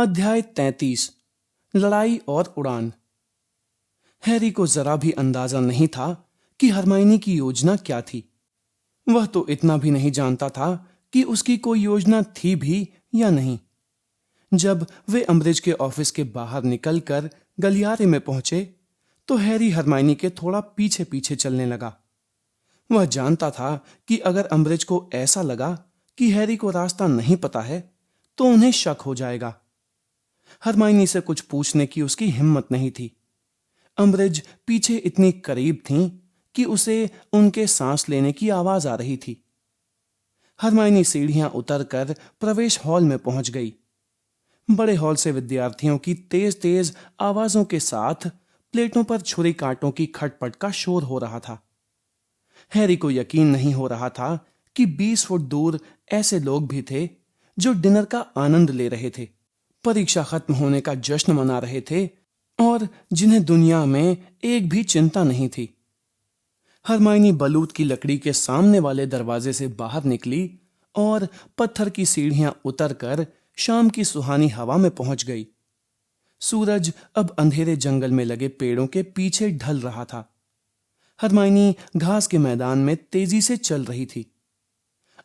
अध्याय 33 लड़ाई और उड़ान। हैरी को जरा भी अंदाजा नहीं था कि हरमाइनी की योजना क्या थी। वह तो इतना भी नहीं जानता था कि उसकी कोई योजना थी भी या नहीं। जब वे अम्बरिज के ऑफिस के बाहर निकलकर गलियारे में पहुंचे तो हैरी हरमाइनी के थोड़ा पीछे पीछे चलने लगा। वह जानता था कि अगर अम्बरिज को ऐसा लगा कि हैरी को रास्ता नहीं पता है तो उन्हें शक हो जाएगा। हरमाइनी से कुछ पूछने की उसकी हिम्मत नहीं थी। अम्बरिज पीछे इतनी करीब थीं कि उसे उनके सांस लेने की आवाज आ रही थी। हरमाइनी सीढ़ियां उतरकर प्रवेश हॉल में पहुंच गई। बड़े हॉल से विद्यार्थियों की तेज तेज आवाजों के साथ प्लेटों पर छुरी कांटों की खटपट का शोर हो रहा था। हैरी को यकीन नहीं हो रहा था कि 20 फुट दूर ऐसे लोग भी थे जो डिनर का आनंद ले रहे थे, परीक्षा खत्म होने का जश्न मना रहे थे और जिन्हें दुनिया में एक भी चिंता नहीं थी। हरमाइनी बलूत की लकड़ी के सामने वाले दरवाजे से बाहर निकली और पत्थर की सीढ़ियां उतरकर शाम की सुहानी हवा में पहुंच गई। सूरज अब अंधेरे जंगल में लगे पेड़ों के पीछे ढल रहा था। हरमाइनी घास के मैदान में तेजी से चल रही थी।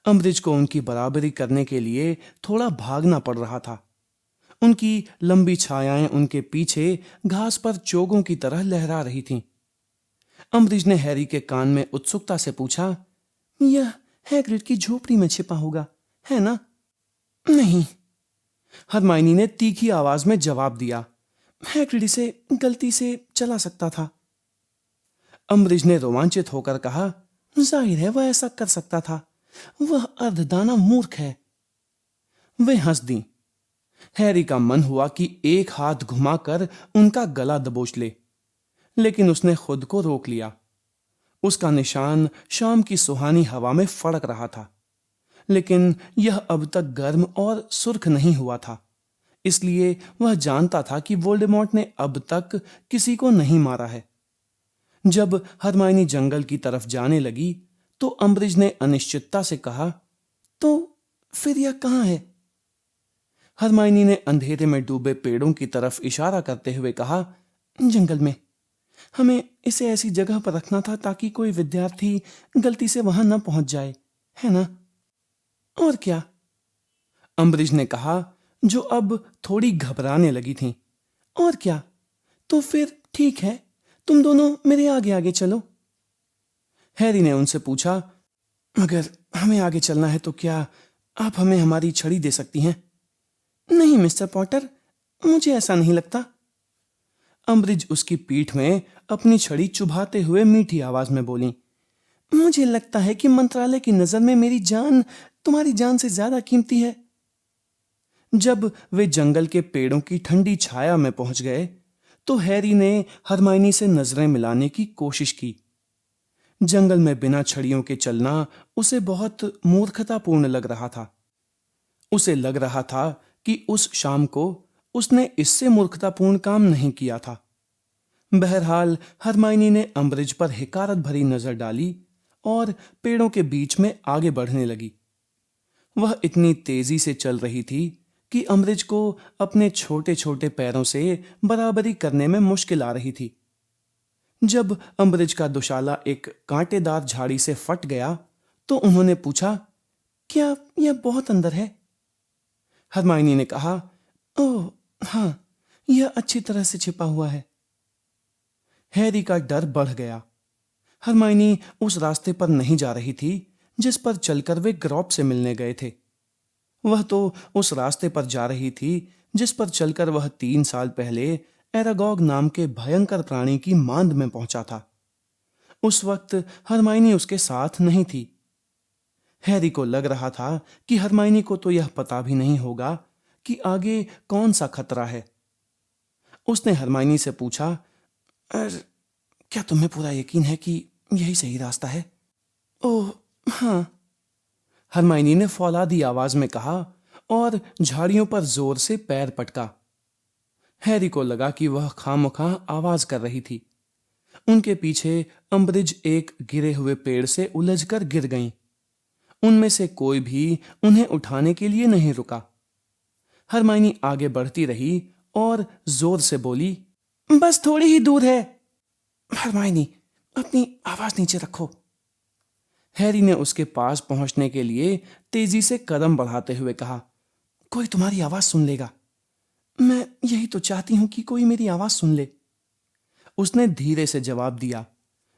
अम्बरिज को उनकी बराबरी करने के लिए थोड़ा भागना पड़ रहा था। उनकी लंबी छायाएं उनके पीछे घास पर चोगों की तरह लहरा रही थीं। अम्बरिज ने हैरी के कान में उत्सुकता से पूछा, यह हैग्रिड की झोपड़ी में छिपा होगा, है ना? नहीं, हरमाइनी ने तीखी आवाज में जवाब दिया। हैग्रिड इसे गलती से चला सकता था। अम्बरिज ने रोमांचित होकर कहा, जाहिर है वह ऐसा कर सकता था, वह अर्धदाना मूर्ख है। वे हंस दी। हैरी का मन हुआ कि एक हाथ घुमाकर उनका गला दबोच ले, लेकिन उसने खुद को रोक लिया। उसका निशान शाम की सुहानी हवा में फड़क रहा था, लेकिन यह अब तक गर्म और सुर्ख नहीं हुआ था, इसलिए वह जानता था कि वोल्डेमॉर्ट ने अब तक किसी को नहीं मारा है। जब हरमाइनी जंगल की तरफ जाने लगी तो अम्बरिज ने अनिश्चितता से कहा, तो फिर यह कहां है? हरमाइनी ने अंधेरे में डूबे पेड़ों की तरफ इशारा करते हुए कहा, जंगल में। हमें इसे ऐसी जगह पर रखना था ताकि कोई विद्यार्थी गलती से वहां न पहुंच जाए, है ना? और क्या? अम्बरिज ने कहा, जो अब थोड़ी घबराने लगी थी। और क्या? तो फिर ठीक है, तुम दोनों मेरे आगे आगे चलो। हैरी ने उनसे पूछा, अगर हमें आगे चलना है तो क्या आप हमें हमारी छड़ी दे सकती हैं? नहीं मिस्टर पॉटर, मुझे ऐसा नहीं लगता। अम्बरिज उसकी पीठ में अपनी छड़ी चुभाते हुए मीठी आवाज में बोली, मुझे लगता है कि मंत्रालय की नजर में मेरी जान तुम्हारी जान से ज्यादा कीमती है। जब वे जंगल के पेड़ों की ठंडी छाया में पहुंच गए तो हैरी ने हरमाइनी से नजरें मिलाने की कोशिश की। जंगल में बिना छड़ियों के चलना उसे बहुत मूर्खतापूर्ण लग रहा था। उसे लग रहा था कि उस शाम को उसने इससे मूर्खतापूर्ण काम नहीं किया था। बहरहाल हरमाइनी ने अम्बरिज पर हिकारत भरी नजर डाली और पेड़ों के बीच में आगे बढ़ने लगी। वह इतनी तेजी से चल रही थी कि अम्बरिज को अपने छोटे छोटे पैरों से बराबरी करने में मुश्किल आ रही थी। जब अम्बरिज का दुशाला एक कांटेदार झाड़ी से फट गया तो उन्होंने पूछा, क्या यह बहुत अंदर है? हरमाइनी ने कहा, ओह हाँ, यह अच्छी तरह से छिपा हुआ है। हैरी का डर बढ़ गया। हरमाइनी उस रास्ते पर नहीं जा रही थी जिस पर चलकर वे ग्रॉप से मिलने गए थे। वह तो उस रास्ते पर जा रही थी जिस पर चलकर वह 3 साल पहले एरागॉग नाम के भयंकर प्राणी की मांद में पहुंचा था। उस वक्त हरमाइनी उसके साथ नहीं थी। हैरी को लग रहा था कि हरमाइनी को तो यह पता भी नहीं होगा कि आगे कौन सा खतरा है। उसने हरमाइनी से पूछा, क्या तुम्हें पूरा यकीन है कि यही सही रास्ता है? ओह हाँ, हरमाइनी ने फौलादी आवाज में कहा और झाड़ियों पर जोर से पैर पटका। हैरी को लगा कि वह खामखा आवाज कर रही थी। उनके पीछे अम्बरिज एक गिरे हुए पेड़ से उलझकर गिर गईं। उनमें से कोई भी उन्हें उठाने के लिए नहीं रुका। हरमाइनी आगे बढ़ती रही और जोर से बोली, बस थोड़ी ही दूर है। हरमाइनी, अपनी आवाज नीचे रखो। हैरी ने उसके पास पहुंचने के लिए तेजी से कदम बढ़ाते हुए कहा, कोई तुम्हारी आवाज सुन लेगा। मैं यही तो चाहती हूं कि कोई मेरी आवाज सुन ले, उसने धीरे से जवाब दिया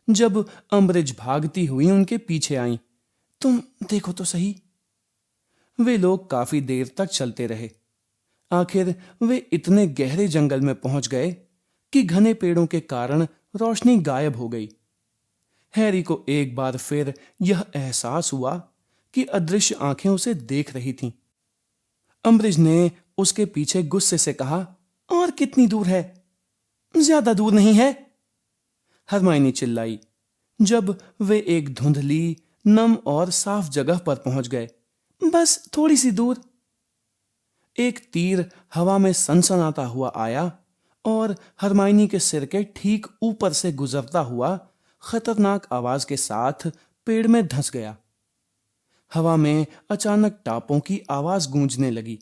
जब अम्बरिज भागती हुई उनके पीछे आई। तुम देखो तो सही। वे लोग काफी देर तक चलते रहे। आखिर वे इतने गहरे जंगल में पहुंच गए कि घने पेड़ों के कारण रोशनी गायब हो गई। हैरी को एक बार फिर यह एहसास हुआ कि अदृश्य आंखें उसे देख रही थीं। अम्बरिज ने उसके पीछे गुस्से से कहा, और कितनी दूर है? ज्यादा दूर नहीं है, हरमाइनी चिल्लाई जब वे एक धुंधली, नम और साफ जगह पर पहुंच गए। बस थोड़ी सी दूर। एक तीर हवा में सनसनाता हुआ आया और हरमाइनी के सिर के ठीक ऊपर से गुजरता हुआ खतरनाक आवाज के साथ पेड़ में धंस गया। हवा में अचानक टापों की आवाज गूंजने लगी।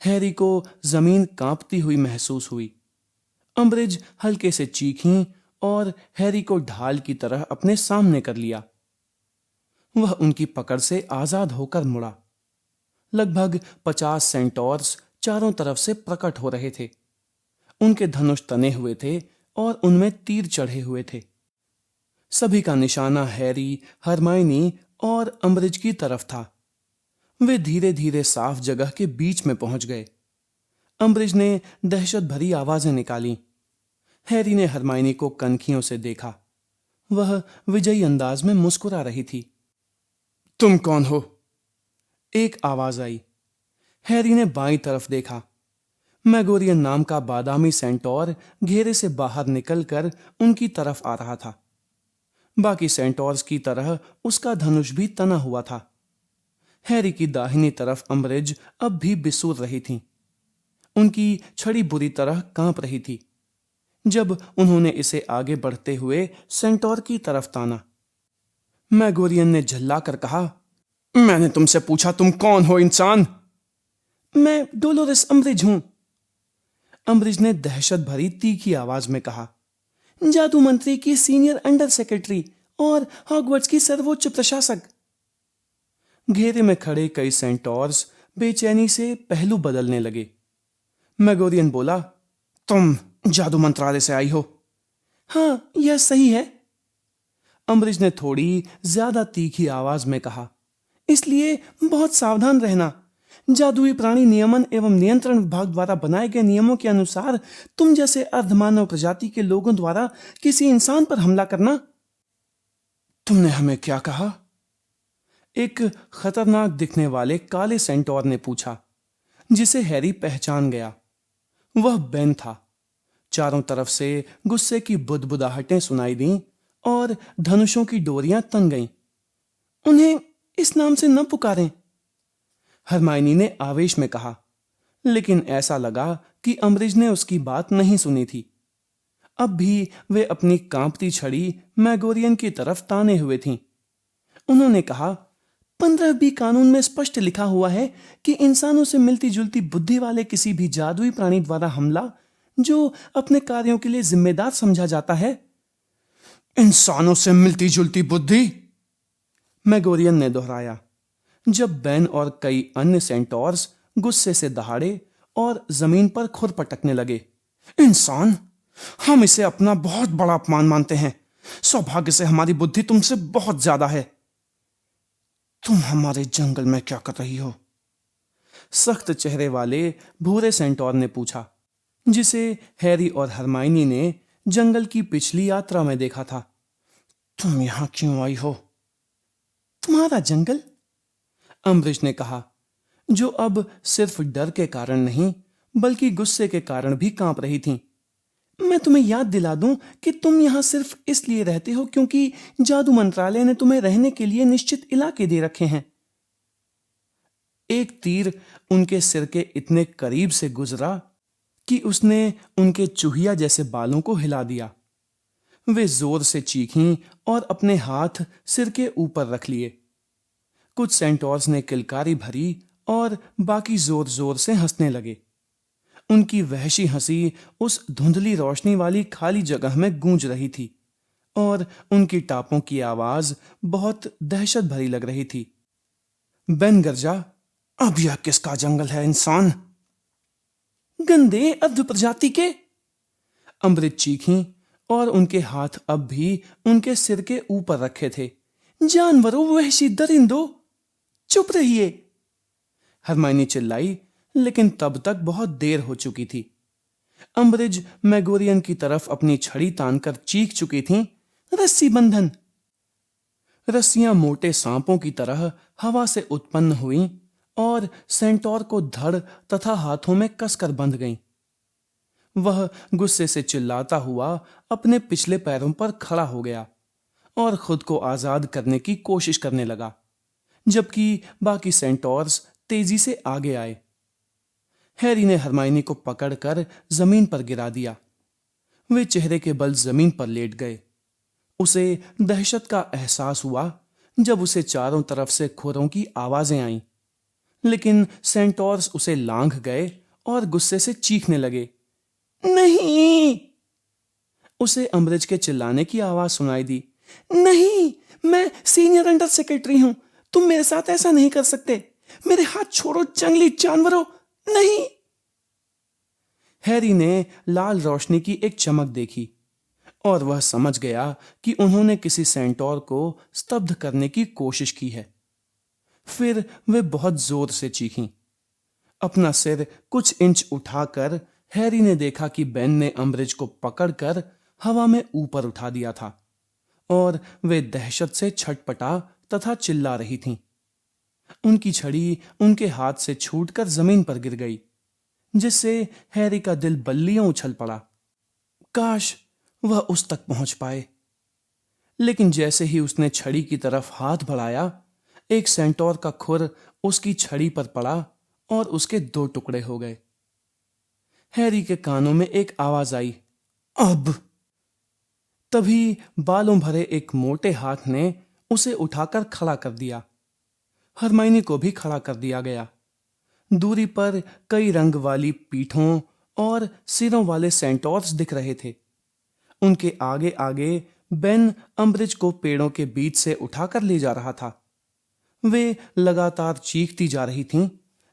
हैरी को जमीन कांपती हुई महसूस हुई। अम्बरिज हल्के से चीखीं और हैरी को ढाल की तरह अपने सामने कर लिया। वह उनकी पकड़ से आजाद होकर मुड़ा। लगभग 50 सेंटोर्स चारों तरफ से प्रकट हो रहे थे। उनके धनुष तने हुए थे और उनमें तीर चढ़े हुए थे। सभी का निशाना हैरी, हरमाइनी और अम्बरिज की तरफ था। वे धीरे धीरे साफ जगह के बीच में पहुंच गए। अम्बरिज ने दहशत भरी आवाजें निकाली। हैरी ने हरमाइनी को कनखियों से देखा। वह विजयी अंदाज में मुस्कुरा रही थी। तुम कौन हो? एक आवाज आई। हैरी ने बाईं तरफ देखा। मैगोरियन नाम का बादामी सेंटोर घेरे से बाहर निकलकर उनकी तरफ आ रहा था। बाकी सेंटोर्स की तरह उसका धनुष भी तना हुआ था। हैरी की दाहिनी तरफ अम्बरिज अब भी बिसूर रही थी। उनकी छड़ी बुरी तरह कांप रही थी जब उन्होंने इसे आगे बढ़ते हुए सेंटोर की तरफ ताना। मैगोरियन ने झल्लाकर कहा, मैंने तुमसे पूछा तुम कौन हो इंसान? मैं डोलोरेस अम्बरिज हूं, अम्बरिज ने दहशत भरी तीखी आवाज में कहा। जादू मंत्री की सीनियर अंडर सेक्रेटरी और हॉगवर्ट्स की सर्वोच्च प्रशासक। घेरे में खड़े कई सेंटोर्स बेचैनी से पहलू बदलने लगे। मैगोरियन बोला, तुम जादू मंत्रालय से आई हो? हां, यह सही है, अम्बरिज ने थोड़ी ज्यादा तीखी आवाज में कहा। इसलिए बहुत सावधान रहना। जादुई प्राणी नियमन एवं नियंत्रण विभाग द्वारा बनाए गए नियमों के अनुसार तुम जैसे अर्धमानव प्रजाति के लोगों द्वारा किसी इंसान पर हमला करना। तुमने हमें क्या कहा? एक खतरनाक दिखने वाले काले सेंटोर ने पूछा, जिसे हैरी पहचान गया। वह बेन था। चारों तरफ से गुस्से की बुदबुदाहटें सुनाई दीं और धनुषों की डोरियां तन गईं। उन्हें इस नाम से न पुकारें, हरमाइनी ने आवेश में कहा, लेकिन ऐसा लगा कि अम्बरिज ने उसकी बात नहीं सुनी थी। अब भी वे अपनी कांपती छड़ी मैगोरियन की तरफ ताने हुए थीं। उन्होंने कहा, 15B कानून में स्पष्ट लिखा हुआ है कि इंसानों से मिलती जुलती बुद्धि वाले किसी भी जादुई प्राणी द्वारा हमला जो अपने कार्यों के लिए जिम्मेदार समझा जाता है। इंसानों से मिलती जुलती बुद्धि? मैगोरियन ने दोहराया जब बेन और कई अन्य सेंटोर्स गुस्से से दहाड़े और जमीन पर खुर पटकने लगे। इंसान? हम इसे अपना बहुत बड़ा अपमान मानते हैं। सौभाग्य से हमारी बुद्धि तुमसे बहुत ज्यादा है। तुम हमारे जंगल में क्या कर रही हो? सख्त चेहरे वाले भूरे सेंटोर ने पूछा, जिसे हैरी और हरमाइनी ने जंगल की पिछली यात्रा में देखा था। तुम यहां क्यों आई हो? तुम्हारा जंगल, अम्बरिज ने कहा, जो अब सिर्फ डर के कारण नहीं बल्कि गुस्से के कारण भी कांप रही थीं। मैं तुम्हें याद दिला दूं कि तुम यहां सिर्फ इसलिए रहते हो क्योंकि जादू मंत्रालय ने तुम्हें रहने के लिए निश्चित इलाके दे रखे हैं। एक तीर उनके सिर के इतने करीब से गुजरा कि उसने उनके चूहिया जैसे बालों को हिला दिया। वे जोर से चीखीं और अपने हाथ सिर के ऊपर रख लिए। कुछ सेंटोर्स ने किलकारी भरी और बाकी जोर जोर से हंसने लगे। उनकी वहशी हंसी उस धुंधली रोशनी वाली खाली जगह में गूंज रही थी और उनकी टापों की आवाज बहुत दहशत भरी लग रही थी। बेन गरजा, अब यह किसका जंगल है इंसान? गंदे अद्भुत प्रजाति के, अमृत चीखी और उनके हाथ अब भी उनके सिर के ऊपर रखे थे। जानवरों, वहशी दरिंदों, चुप रहिए। हरमाइनी चिल्लाई, लेकिन तब तक बहुत देर हो चुकी थी। अम्बरिज मैगोरियन की तरफ अपनी छड़ी तानकर चीख चुकी थीं, रस्सी बंधन। रस्सियां मोटे सांपों की तरह हवा से उत्पन्न हुईं और सेंटोर को धड़ तथा हाथों में कसकर बंध गईं। वह गुस्से से चिल्लाता हुआ अपने पिछले पैरों पर खड़ा हो गया और खुद को आजाद करने की कोशिश करने लगा, जबकि बाकी सेंटोर्स तेजी से आगे आए। हैरी ने हरमाइनी को पकड़कर जमीन पर गिरा दिया। वे चेहरे के बल जमीन पर लेट गए। उसे दहशत का एहसास हुआ जब उसे चारों तरफ से खुरों की आवाजें आईं, लेकिन सेंटोर्स उसे लांघ गए और गुस्से से चीखने लगे, नहीं। उसे अम्बरिज के चिल्लाने की आवाज सुनाई दी, नहीं, मैं सीनियर अंडर सेक्रेटरी हूं, तुम मेरे साथ ऐसा नहीं कर सकते, मेरे हाथ छोड़ो जंगली जानवरों, नहीं। हैरी ने लाल रोशनी की एक चमक देखी और वह समझ गया कि उन्होंने किसी सेंटोर को स्तब्ध करने की कोशिश की है। फिर वे बहुत जोर से चीखीं। अपना सिर कुछ इंच उठाकर हैरी ने देखा कि बेन ने अम्बरिज को पकड़कर हवा में ऊपर उठा दिया था और वे दहशत से छटपटा तथा चिल्ला रही थीं। उनकी छड़ी उनके हाथ से छूटकर जमीन पर गिर गई, जिससे हैरी का दिल बल्लियों उछल पड़ा। काश वह उस तक पहुंच पाए। लेकिन जैसे ही उसने छड़ी की तरफ हाथ बढ़ाया, एक सेंटोर का खुर उसकी छड़ी पर पड़ा और उसके दो टुकड़े हो गए। हैरी के कानों में एक आवाज आई, अब। तभी बालों भरे एक मोटे हाथ ने उसे उठाकर खड़ा कर दिया। हरमाइनी को भी खड़ा कर दिया गया। दूरी पर कई रंग वाली पीठों और सिरों वाले सेंटोर्स दिख रहे थे। उनके आगे आगे बेन अम्बरिज को पेड़ों के बीच से उठाकर ले जा रहा था। वे लगातार चीखती जा रही थीं,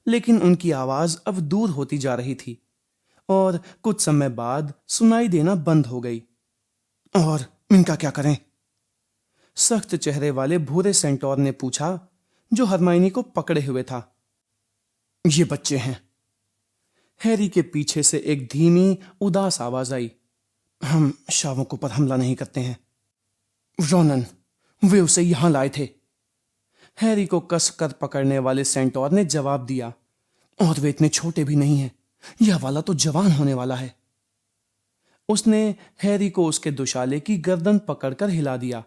लेकिन उनकी आवाज अब दूर होती जा रही थी और कुछ समय बाद सुनाई देना बंद हो गई। और इनका क्या करें? सख्त चेहरे वाले भूरे सेंटोर ने पूछा, जो हरमाइनी को पकड़े हुए था। ये बच्चे हैं। हैरी के पीछे से एक धीमी उदास आवाज आई, हम शावकों पर हमला नहीं करते हैं। रोनन, वे उसे यहां लाए थे। हैरी को कसकर पकड़ने वाले सेंटोर ने जवाब दिया, और वे इतने छोटे भी नहीं हैं, यह वाला तो जवान होने वाला है। उसने हैरी को उसके दुशाले की गर्दन पकड़कर हिला दिया।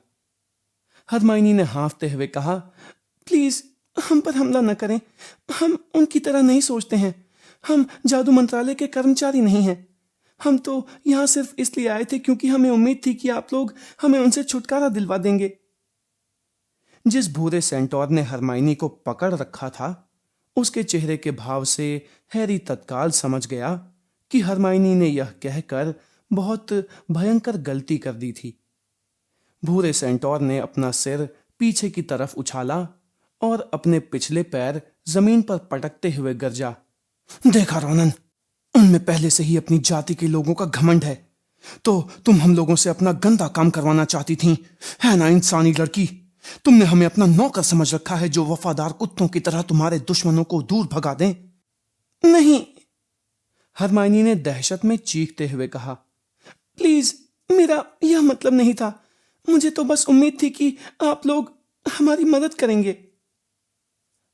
हरमाइनी ने हांफते हुए कहा, प्लीज हम पर हमला न करें, हम उनकी तरह नहीं सोचते हैं, हम जादू मंत्रालय के कर्मचारी नहीं हैं, हम तो यहां सिर्फ इसलिए आए थे क्योंकि हमें उम्मीद थी कि आप लोग हमें उनसे छुटकारा दिलवा देंगे। जिस भूरे सेंटोर ने हरमाइनी को पकड़ रखा था, उसके चेहरे के भाव से हैरी तत्काल समझ गया कि हरमाइनी ने यह कहकर बहुत भयंकर गलती कर दी थी। भूरे सेंटोर ने अपना सिर पीछे की तरफ उछाला और अपने पिछले पैर जमीन पर पटकते हुए गरजा, देखा रोनन, उनमें पहले से ही अपनी जाति के लोगों का घमंड है, तो तुम हम लोगों से अपना गंदा काम करवाना चाहती थी, है ना इंसानी लड़की? तुमने हमें अपना नौकर समझ रखा है जो वफादार कुत्तों की तरह तुम्हारे दुश्मनों को दूर भगा दें। नहीं, हरमाइनी ने दहशत में चीखते हुए कहा, प्लीज, मेरा यह मतलब नहीं था, मुझे तो बस उम्मीद थी कि आप लोग हमारी मदद करेंगे।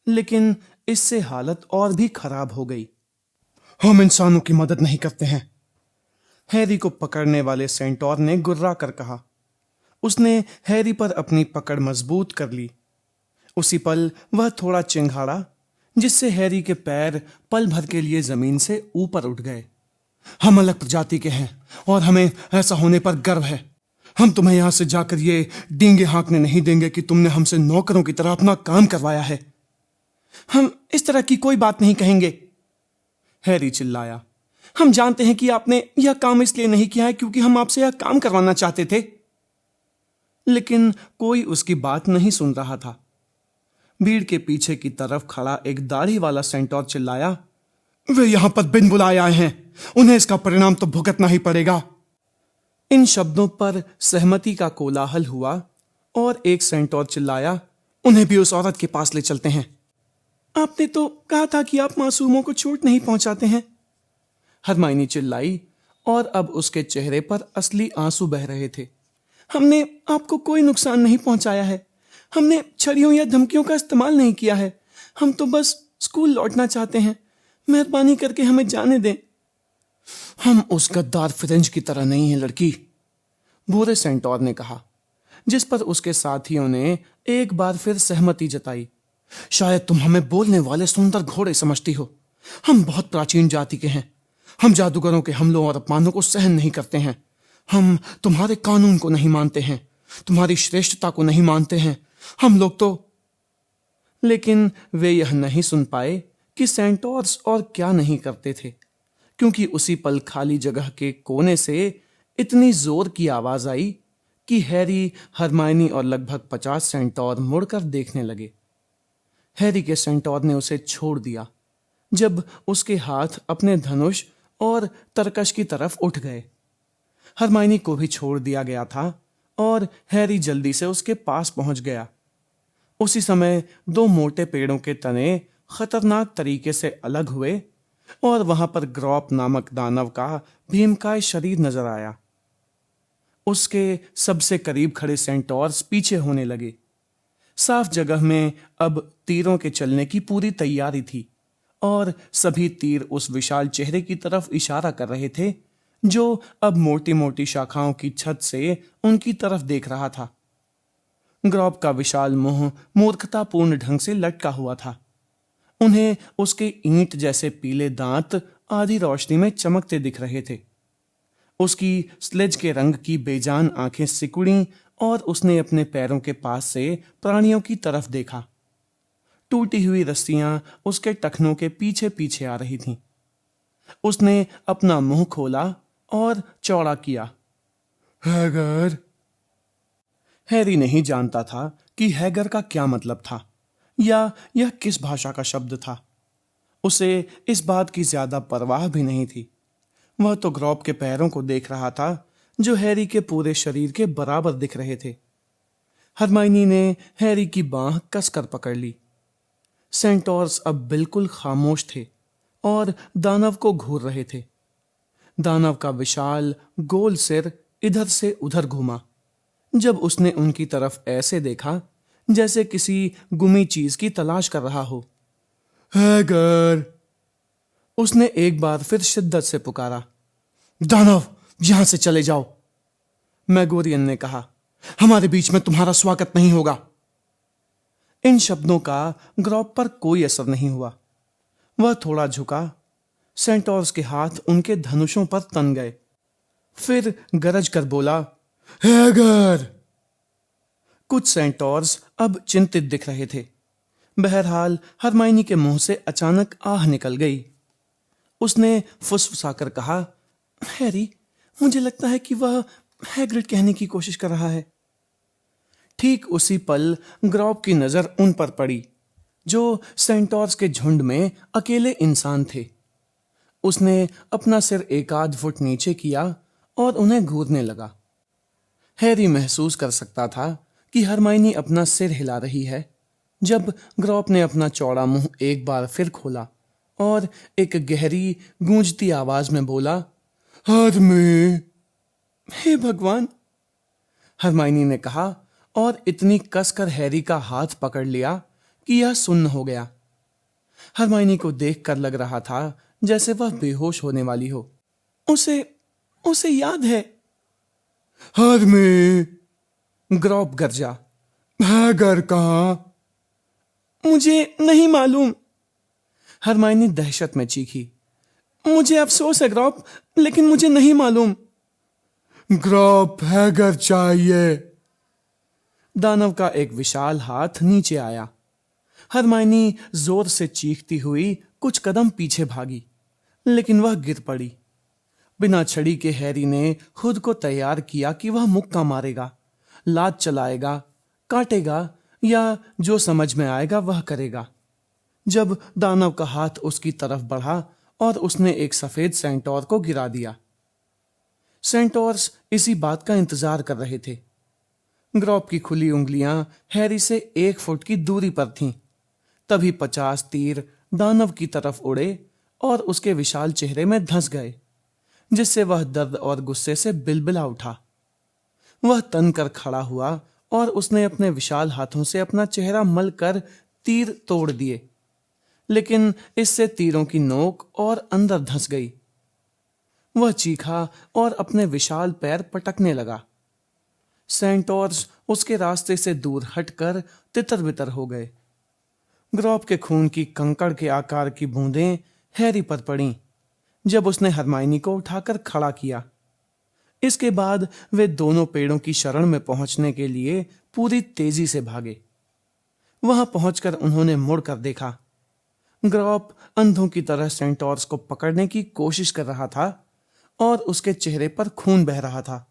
लेकिन इससे हालत और भी खराब हो गई। हम इंसानों की मदद नहीं करते हैं, हैरी को पकड़ने वाले सेंटोर ने गुर्रा कर कहा। उसने हैरी पर अपनी पकड़ मजबूत कर ली। उसी पल वह थोड़ा चिंघाड़ा, जिससे हैरी के पैर पल भर के लिए जमीन से ऊपर उठ गए। हम अलग प्रजाति के हैं और हमें ऐसा होने पर गर्व है। हम तुम्हें यहां से जाकर ये डींगे हाँकने नहीं देंगे कि तुमने हमसे नौकरों की तरह अपना काम करवाया है। हम इस तरह की कोई बात नहीं कहेंगे, हैरी चिल्लाया। हम जानते हैं कि आपने यह काम इसलिए नहीं किया है क्योंकि हम आपसे यह काम करवाना चाहते थे। लेकिन कोई उसकी बात नहीं सुन रहा था। भीड़ के पीछे की तरफ खड़ा एक दाढ़ी वाला सेंटोर चिल्लाया, वे यहां पर बिन बुलाए आए हैं, उन्हें इसका परिणाम तो भुगतना ही पड़ेगा। इन शब्दों पर सहमति का कोलाहल हुआ और एक सेंटोर चिल्लाया, उन्हें भी उस औरत के पास ले चलते हैं। आपने तो कहा था कि आप मासूमों को चोट नहीं पहुंचाते हैं, हरमाइनी चिल्लाई और अब उसके चेहरे पर असली आंसू बह रहे थे। हमने आपको कोई नुकसान नहीं पहुंचाया है, हमने छड़ियों या धमकियों का इस्तेमाल नहीं किया है, हम तो बस स्कूल लौटना चाहते हैं, मेहरबानी करके हमें जाने दें। हम उस गद्दार फ्रेंच की तरह नहीं है लड़की, बूढ़े सेंटोर ने कहा, जिस पर उसके साथियों ने एक बार फिर सहमति जताई। शायद तुम हमें बोलने वाले सुंदर घोड़े समझती हो, हम बहुत प्राचीन जाति के हैं, हम जादूगरों के हमलों और अपमानों को सहन नहीं करते हैं, हम तुम्हारे कानून को नहीं मानते हैं, तुम्हारी श्रेष्ठता को नहीं मानते हैं, हम लोग तो। लेकिन वे यह नहीं सुन पाए कि सेंटोर्स और क्या नहीं करते थे, क्योंकि उसी पल खाली जगह के कोने से इतनी जोर की आवाज आई कि हैरी, हरमाइनी और लगभग 50 सेंटोर मुड़कर देखने लगे। हैरी के सेंटोर ने उसे छोड़ दिया जब उसके हाथ अपने धनुष और तरकश की तरफ उठ गए। हरमाइनी को भी छोड़ दिया गया था और हैरी जल्दी से उसके पास पहुंच गया। उसी समय 2 मोटे पेड़ों के तने खतरनाक तरीके से अलग हुए और वहां पर ग्रॉप नामक दानव का भीमकाय शरीर नजर आया। उसके सबसे करीब खड़े सेंटोर्स पीछे होने लगे। साफ जगह में अब तीरों के चलने की पूरी तैयारी थी और सभी तीर उस विशाल चेहरे की तरफ इशारा कर रहे थे जो अब मोटी मोटी शाखाओं की छत से उनकी तरफ देख रहा था। ग्रॉब का विशाल मुंह मूर्खतापूर्ण ढंग से लटका हुआ था। उन्हें उसके ईंट जैसे पीले दांत आधी रोशनी में चमकते दिख रहे थे। उसकी स्लेज के रंग की बेजान आंखें सिकुड़ी और उसने अपने पैरों के पास से प्राणियों की तरफ देखा। टूटी हुई रस्सियां उसके टखनों के पीछे पीछे आ रही थीं। उसने अपना मुंह खोला और चौड़ा किया, हैगर। हैरी नहीं जानता था कि हैगर का क्या मतलब था या यह किस भाषा का शब्द था। उसे इस बात की ज्यादा परवाह भी नहीं थी। वह तो ग्रॉब के पैरों को देख रहा था जो हैरी के पूरे शरीर के बराबर दिख रहे थे। हरमाइनी ने हैरी की बांह कसकर पकड़ ली। सेंटोर्स अब बिल्कुल खामोश थे और दानव को घूर रहे थे। दानव का विशाल गोल सिर इधर से उधर घूमा जब उसने उनकी तरफ ऐसे देखा जैसे किसी गुमी चीज की तलाश कर रहा हो। हैगर, उसने एक बार फिर शिद्दत से पुकारा। दानव, यहां से चले जाओ, मैगोरियन ने कहा, हमारे बीच में तुम्हारा स्वागत नहीं होगा। इन शब्दों का ग्रॉब पर कोई असर नहीं हुआ। वह थोड़ा झुका। सेंटोर्स के हाथ उनके धनुषों पर तन गए। फिर गरज कर बोला, हैगर। कुछ सेंटोर्स अब चिंतित दिख रहे थे। बहरहाल हरमाइनी के मुंह से अचानक आह निकल गई। उसने फुसफुसाकर कहा, हैरी, मुझे लगता है कि वह हैग्रिड कहने की कोशिश कर रहा है। ठीक उसी पल ग्रॉब की नजर उन पर पड़ी जो सेंटोर्स के झुंड में अकेले इंसान थे। उसने अपना सिर 1 फुट नीचे किया और उन्हें घूरने लगा। हैरी महसूस कर सकता था कि हरमाइनी अपना सिर हिला रही है जब ग्रॉब ने अपना चौड़ा मुंह एक बार फिर खोला और एक गहरी गूंजती आवाज में बोला, हरमे। हे भगवान, हरमाइनी ने कहा और इतनी कसकर हैरी का हाथ पकड़ लिया कि यह सुन्न हो गया। हरमाइनी को देखकर लग रहा था जैसे वह बेहोश होने वाली हो। उसे याद है। हरमे, ग्रॉब गरजा। हैगर कहां? मुझे नहीं मालूम, हरमाइनी दहशत में चीखी। मुझे अफसोस है ग्रॉब, लेकिन मुझे नहीं मालूम। ग्रॉब, हैगर चाहिए। दानव का एक विशाल हाथ नीचे आया। हरमाइनी जोर से चीखती हुई कुछ कदम पीछे भागी, लेकिन वह गिर पड़ी। बिना छड़ी के हैरी ने खुद को तैयार किया कि वह मुक्का मारेगा, लात चलाएगा, काटेगा या जो समझ में आएगा वह करेगा, जब दानव का हाथ उसकी तरफ बढ़ा और उसने एक सफेद सेंटोर को गिरा दिया। सेंटोर्स इसी बात का इंतजार कर रहे थे। ग्रॉप की खुली उंगलियां हैरी से 1 फुट की दूरी पर थीं। तभी 50 तीर दानव की तरफ उड़े और उसके विशाल चेहरे में धंस गए, जिससे वह दर्द और गुस्से से बिलबिला उठा। वह तन कर खड़ा हुआ और उसने अपने विशाल हाथों से अपना चेहरा मलकर तीर तोड़ दिए, लेकिन इससे तीरों की नोक और अंदर धंस गई। वह चीखा और अपने विशाल पैर पटकने लगा। सेंटोर्स उसके रास्ते से दूर हटकर तितर बितर हो गए। ग्रॉप के खून की कंकड़ के आकार की बूंदें हैरी पर पड़ीं जब उसने हरमाइनी को उठाकर खड़ा किया। इसके बाद वे दोनों पेड़ों की शरण में पहुंचने के लिए पूरी तेजी से भागे। वहां पहुंचकर उन्होंने मुड़कर देखा। ग्रॉप अंधों की तरह सेंटोर्स को पकड़ने की कोशिश कर रहा था और उसके चेहरे पर खून बह रहा था।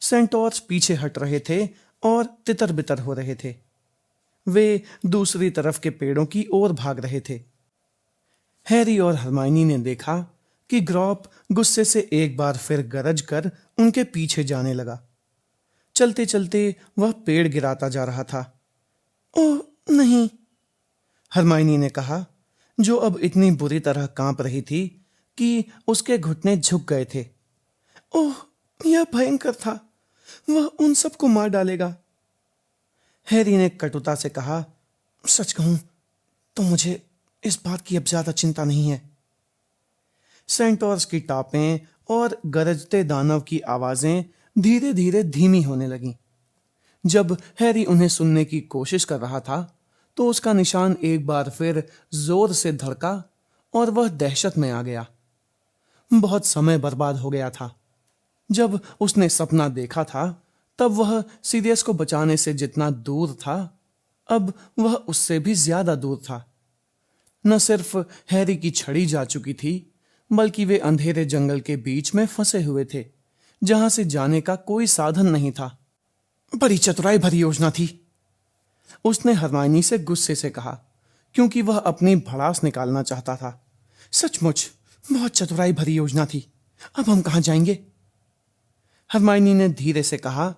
सेंटोर्स पीछे हट रहे थे और तितर बितर हो रहे थे। वे दूसरी तरफ के पेड़ों की ओर भाग रहे थे। हैरी और हरमाइनी ने देखा कि ग्रॉप गुस्से से एक बार फिर गरज कर उनके पीछे जाने लगा। चलते चलते वह पेड़ गिराता जा रहा था। ओह नहीं, हरमाइनी ने कहा, जो अब इतनी बुरी तरह कांप रही थी कि उसके घुटने झुक गए थे। ओह, यह भयंकर था, वह उन सबको मार डालेगा। हैरी ने कटुता से कहा, सच कहूं तो मुझे इस बात की अब ज्यादा चिंता नहीं है। सेंटोर्स की टापें और गरजते दानव की आवाजें धीरे धीरे धीमी होने लगीं। जब हैरी उन्हें सुनने की कोशिश कर रहा था तो उसका निशान एक बार फिर जोर से धड़का और वह दहशत में आ गया। बहुत समय बर्बाद हो गया था। जब उसने सपना देखा था तब वह सीरियस को बचाने से जितना दूर था, अब वह उससे भी ज्यादा दूर था। न सिर्फ हैरी की छड़ी जा चुकी थी, बल्कि वे अंधेरे जंगल के बीच में फंसे हुए थे, जहां से जाने का कोई साधन नहीं था। बड़ी चतुराई भरी योजना थी, उसने हरमाइनी से गुस्से से कहा, क्योंकि वह अपनी भड़ास निकालना चाहता था। सचमुच बहुत चतुराई भरी योजना थी। अब हम कहां जाएंगे? हरमाइनी ने धीरे से कहा,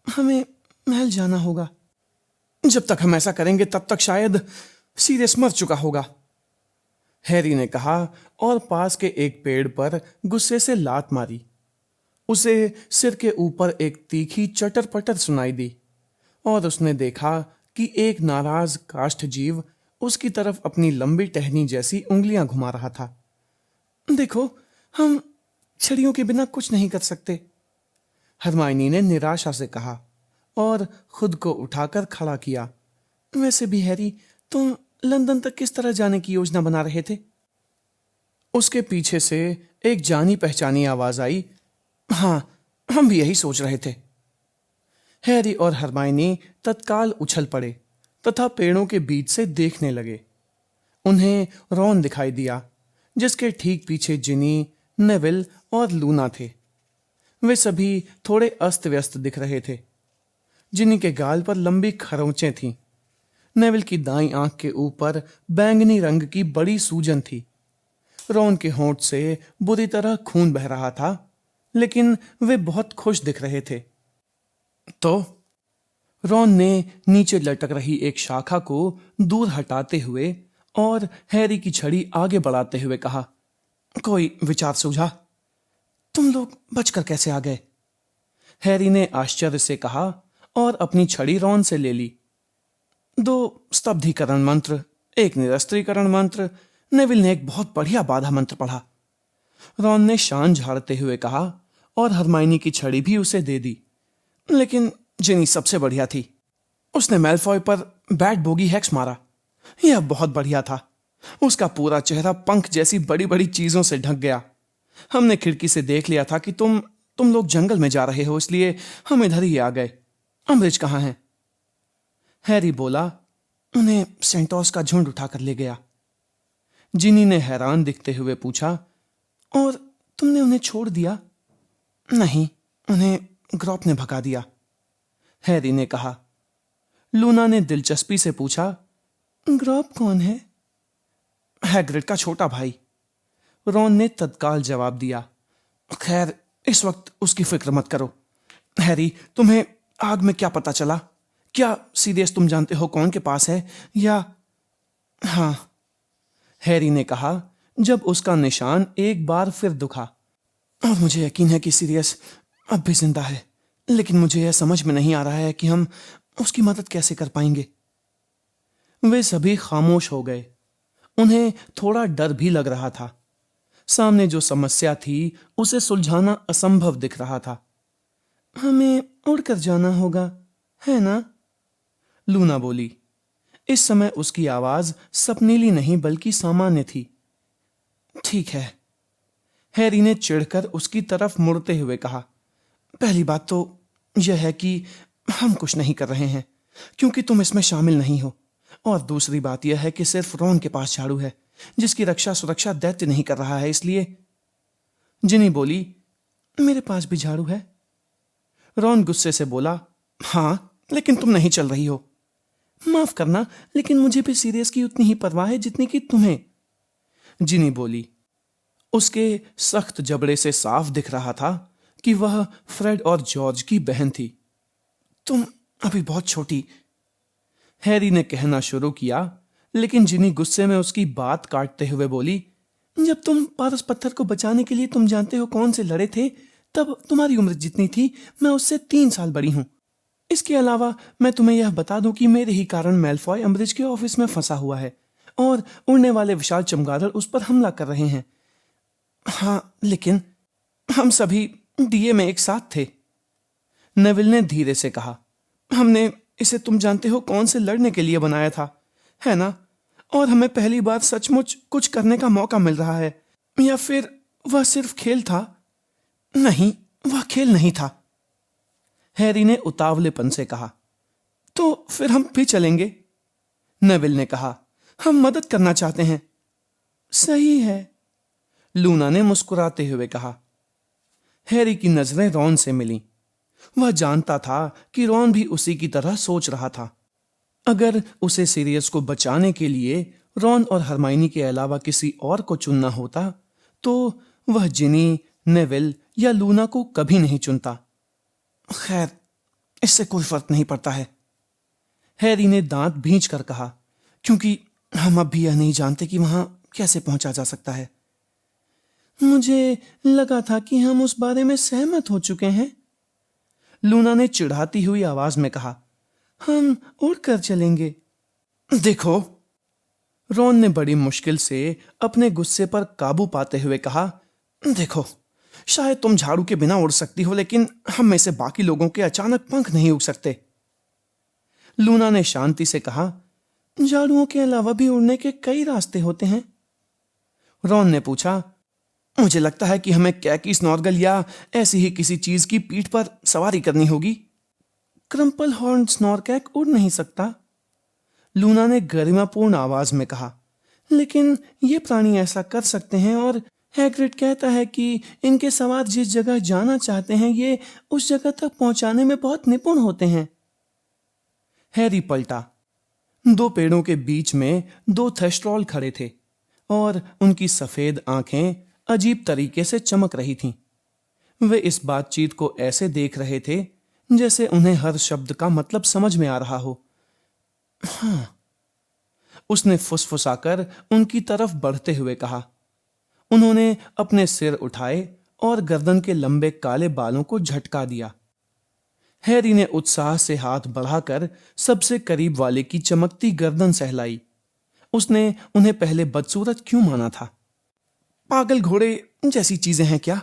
हमें महल जाना होगा। जब तक हम ऐसा करेंगे तब तक शायद सीरियस मर चुका होगा, हैरी ने कहा और पास के एक पेड़ पर गुस्से से लात मारी। उसे सिर के ऊपर एक तीखी चटर पटर सुनाई दी और उसने देखा कि एक नाराज काष्ठजीव उसकी तरफ अपनी लंबी टहनी जैसी उंगलियां घुमा रहा था। देखो, हम छड़ियों के बिना कुछ नहीं कर सकते, हरमाइनी ने निराशा से कहा और खुद को उठाकर खड़ा किया। वैसे भी हैरी, तुम लंदन तक किस तरह जाने की योजना बना रहे थे? उसके पीछे से एक जानी पहचानी आवाज आई, हाँ, हम भी यही सोच रहे थे। हैरी और हरमाइनी तत्काल उछल पड़े तथा पेड़ों के बीच से देखने लगे। उन्हें रॉन दिखाई दिया, जिसके ठीक पीछे जिनी, नेविल और लूना थे। वे सभी थोड़े अस्त व्यस्त दिख रहे थे। जिनी के गाल पर लंबी खरोंचें थीं। नेविल की दाईं आंख के ऊपर बैंगनी रंग की बड़ी सूजन थी। रॉन के होंठ से बुरी तरह खून बह रहा था, लेकिन वे बहुत खुश दिख रहे थे। तो रॉन ने नीचे लटक रही एक शाखा को दूर हटाते हुए और हैरी की छड़ी आगे बढ़ाते हुए कहा, कोई विचार सूझा? तुम लोग बचकर कैसे आ गए? हैरी ने आश्चर्य से कहा और अपनी छड़ी रॉन से ले ली। 2 स्तब्धीकरण मंत्र, 1 निरस्त्रीकरण मंत्र। नेविल ने एक बहुत बढ़िया बाधा मंत्र पढ़ा, रॉन ने शान झाड़ते हुए कहा और हरमाइनी की छड़ी भी उसे दे दी। लेकिन जिनी सबसे बढ़िया थी। उसने मैलफॉय पर बैट बोगी हेक्स मारा। यह बहुत बढ़िया था। उसका पूरा चेहरा पंख जैसी बड़ी बड़ी चीजों से ढक गया। हमने खिड़की से देख लिया था कि तुम लोग जंगल में जा रहे हो, इसलिए हम इधर ही आ गए। अम्बरिज कहाँ है? हैरी बोला, उन्हें सेंटोस का झुंड उठाकर ले गया। जिनी ने हैरान दिखते हुए पूछा, और तुमने उन्हें छोड़ दिया? नहीं, उन्हें ग्रॉप ने भगा दिया, हैरी ने कहा। लूना ने दिलचस्पी से पूछा, ग्रॉप कौन है? हैग्रिड का छोटा भाई, रॉन ने तत्काल जवाब दिया। खैर, इस वक्त उसकी फिक्र मत करो। हैरी, तुम्हें आग में क्या पता चला? क्या सीरियस तुम जानते हो कौन के पास है, या? हाँ, हैरी ने कहा जब उसका निशान एक बार फिर दुखा। और मुझे यकीन है कि सीरियस अब भी जिंदा है, लेकिन मुझे यह समझ में नहीं आ रहा है कि हम उसकी मदद कैसे कर पाएंगे। वे सभी खामोश हो गए। उन्हें थोड़ा डर भी लग रहा था। सामने जो समस्या थी उसे सुलझाना असंभव दिख रहा था। हमें उड़कर जाना होगा, है ना? लूना बोली। इस समय उसकी आवाज सपनीली नहीं बल्कि सामान्य थी। ठीक है, हैरी ने चिढ़कर उसकी तरफ मुड़ते हुए कहा। पहली बात तो यह है कि हम कुछ नहीं कर रहे हैं क्योंकि तुम इसमें शामिल नहीं हो, और दूसरी बात यह है कि सिर्फ रॉन के पास झाड़ू है जिसकी रक्षा सुरक्षा दैत्य नहीं कर रहा है, इसलिए। जिनी बोली, मेरे पास भी झाड़ू है। रॉन गुस्से से बोला, हाँ, लेकिन तुम नहीं चल रही हो। माफ करना, लेकिन मुझे भी सीरियस की उतनी ही परवाह है जितनी कि तुम्हें। जिनी बोली। उसके सख्त जबड़े से साफ दिख रहा था कि वह फ्रेड और जॉर्ज की बहन थी। तुम अभी बहुत छोटी, हैरी ने कहना शुरू किया, लेकिन जिनी गुस्से में उसकी बात काटते हुए बोली, जब तुम पारस पत्थर को बचाने के लिए तुम जानते हो कौन से लड़े थे, तब तुम्हारी उम्र जितनी थी मैं उससे 3 साल बड़ी हूं। इसके अलावा मैं तुम्हें यह बता दूं कि मेरे ही कारण मेलफॉय अम्बरिज के ऑफिस में फंसा हुआ है और उड़ने वाले विशाल चमगादड़ उस पर हमला कर रहे हैं। हाँ, लेकिन हम सभी डीए में एक साथ थे, नेविल ने धीरे से कहा। हमने इसे तुम जानते हो कौन से लड़ने के लिए बनाया था, है ना? और हमें पहली बार सचमुच कुछ करने का मौका मिल रहा है, या फिर वह सिर्फ खेल था? नहीं, वह खेल नहीं था, हैरी ने उतावलेपन से कहा। तो फिर हम भी चलेंगे, नेविल ने कहा। हम मदद करना चाहते हैं। सही है, लूना ने मुस्कुराते हुए कहा। हैरी की नजरें रॉन से मिलीं। वह जानता था कि रॉन भी उसी की तरह सोच रहा था। अगर उसे सीरियस को बचाने के लिए रॉन और हरमाइनी के अलावा किसी और को चुनना होता तो वह जिनी, नेविल या लूना को कभी नहीं चुनता। खैर, इससे कोई फर्क नहीं पड़ता है, हैरी ने दांत भींच कर कहा, क्योंकि हम अब भी यह नहीं जानते कि वहां कैसे पहुंचा जा सकता है। मुझे लगा था कि हम उस बारे में सहमत हो चुके हैं, लूना ने चिढ़ाती हुई आवाज में कहा। हम उड़कर चलेंगे। देखो, रॉन ने बड़ी मुश्किल से अपने गुस्से पर काबू पाते हुए कहा, देखो, शायद तुम झाड़ू के बिना उड़ सकती हो, लेकिन हम में से बाकी लोगों के अचानक पंख नहीं उग सकते। लूना ने शांति से कहा, झाड़ुओं के अलावा भी उड़ने के कई रास्ते होते हैं। रॉन ने पूछा, मुझे लगता है कि हमें कैकी स्नॉर्गल या ऐसी ही किसी चीज की पीठ पर सवारी करनी होगी। क्रम्पल हॉर्न स्नॉरकैक उड़ नहीं सकता, लूना ने गरिमापूर्ण आवाज में कहा, लेकिन ये प्राणी ऐसा कर सकते हैं, और हैग्रिड कहता है कि इनके सवार जिस जगह जाना चाहते हैं ये उस जगह तक पहुंचाने में बहुत निपुण होते हैं। हैरी पलटा। 2 पेड़ों के बीच में 2 थेस्ट्रॉल खड़े थे और उनकी सफेद आंखें अजीब तरीके से चमक रही थीं। वे इस बातचीत को ऐसे देख रहे थे जैसे उन्हें हर शब्द का मतलब समझ में आ रहा हो। हाँ, उसने फुसफुसाकर उनकी तरफ बढ़ते हुए कहा। उन्होंने अपने सिर उठाए और गर्दन के लंबे काले बालों को झटका दिया। हैरी ने उत्साह से हाथ बढ़ाकर सबसे करीब वाले की चमकती गर्दन सहलाई। उसने उन्हें पहले बदसूरत क्यों माना था? पागल घोड़े जैसी चीजें हैं क्या?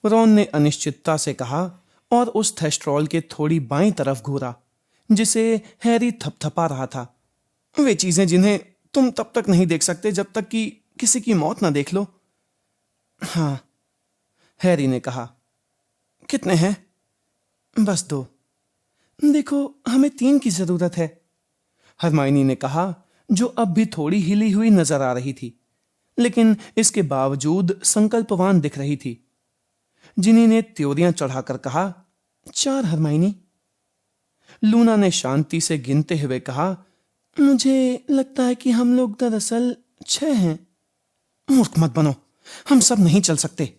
रॉन ने अनिश्चितता से कहा और उस थेस्ट्रॉल के थोड़ी बाईं तरफ घूरा जिसे हैरी थपथपा रहा था। वे चीजें जिन्हें तुम तब तक नहीं देख सकते जब तक कि किसी की मौत ना देख लो। हाँ, हैरी ने कहा। कितने हैं? बस 2। देखो, हमें 3 की जरूरत है। हरमाइनी ने कहा, जो अब भी थोड़ी हिली हुई नजर आ रही थी, लेकिन इसके बावजूद संकल्पवान दिख रही थी। जिनी ने त्योरियां चढ़ाकर कहा, 4 हरमाइनी। लूना ने शांति से गिनते हुए कहा, मुझे लगता है कि हम लोग दरअसल 6 हैं। मूर्ख मत बनो, हम सब नहीं चल सकते।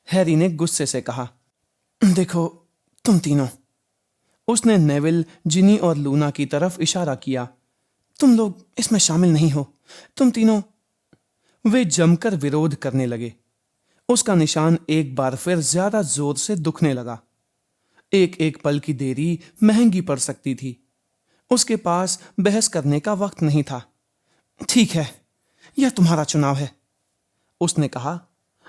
हैरी ने गुस्से से कहा, देखो तुम तीनों। उसने नेविल, जिनी और लूना की तरफ इशारा किया, तुम लोग इसमें शामिल नहीं हो, तुम तीनों। वे जमकर विरोध करने लगे। उसका निशान एक बार फिर ज्यादा जोर से दुखने लगा। एक एक पल की देरी महंगी पड़ सकती थी। उसके पास बहस करने का वक्त नहीं था। ठीक है, यह तुम्हारा चुनाव है, उसने कहा,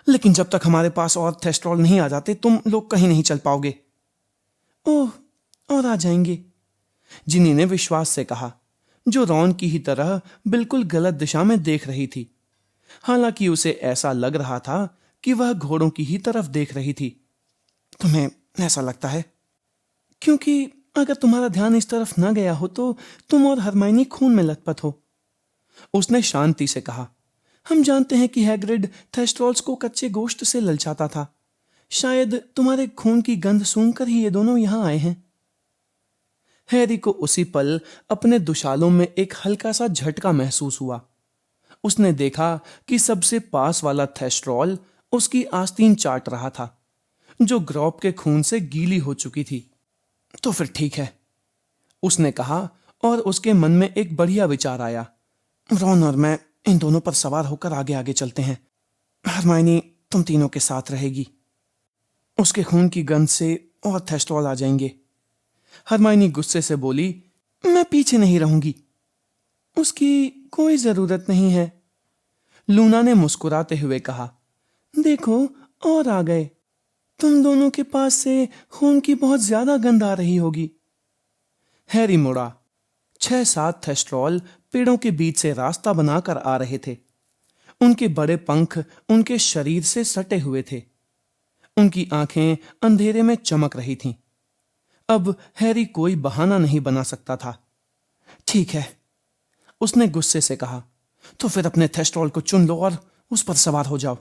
लेकिन जब तक हमारे पास और थेस्ट्रॉल नहीं आ जाते तुम लोग कहीं नहीं चल पाओगे। ओह, और आ जाएंगे, जिनी ने विश्वास से कहा, जो रॉन की ही तरह बिल्कुल गलत दिशा में देख रही थी। हालांकि उसे ऐसा लग रहा था कि वह घोड़ों की ही तरफ देख रही थी। तुम्हें ऐसा लगता है? क्योंकि अगर तुम्हारा ध्यान इस तरफ न गया हो तो तुम और हरमाइनी खून में लथपथ हो, उसने शांति से कहा। हम जानते हैं कि हैग्रिड थेस्ट्रॉल्स को कच्चे गोश्त से ललचाता था। शायद तुम्हारे खून की गंध सूंघकर ही ये दोनों यहां आए हैं। हैरी को उसी पल अपने दुशालों में एक हल्का सा झटका महसूस हुआ। उसने देखा कि सबसे पास वाला थेस्ट्रॉल उसकी आस्तीन चाट रहा था, जो ग्रॉप के खून से गीली हो चुकी थी। तो फिर ठीक है, उसने कहा, और उसके मन में एक बढ़िया विचार आया। रॉन और मैं इन दोनों पर सवार होकर आगे आगे चलते हैं। हरमाइनी तुम तीनों के साथ रहेगी। उसके खून की गंध से और थेस्ट्रॉल आ जाएंगे। हरमाइनी गुस्से से बोली, मैं पीछे नहीं रहूंगी। उसकी कोई जरूरत नहीं है, लूना ने मुस्कुराते हुए कहा। देखो, और आ गए। तुम दोनों के पास से खून की बहुत ज्यादा गंध आ रही होगी। हैरी मुड़ा। 6-7 थेस्ट्रॉल पेड़ों के बीच से रास्ता बनाकर आ रहे थे। उनके बड़े पंख उनके शरीर से सटे हुए थे। उनकी आंखें अंधेरे में चमक रही थीं। अब हैरी कोई बहाना नहीं बना सकता था। ठीक है, उसने गुस्से से कहा, तो फिर अपने थेस्ट्रॉल को चुन लो और उस पर सवार हो जाओ।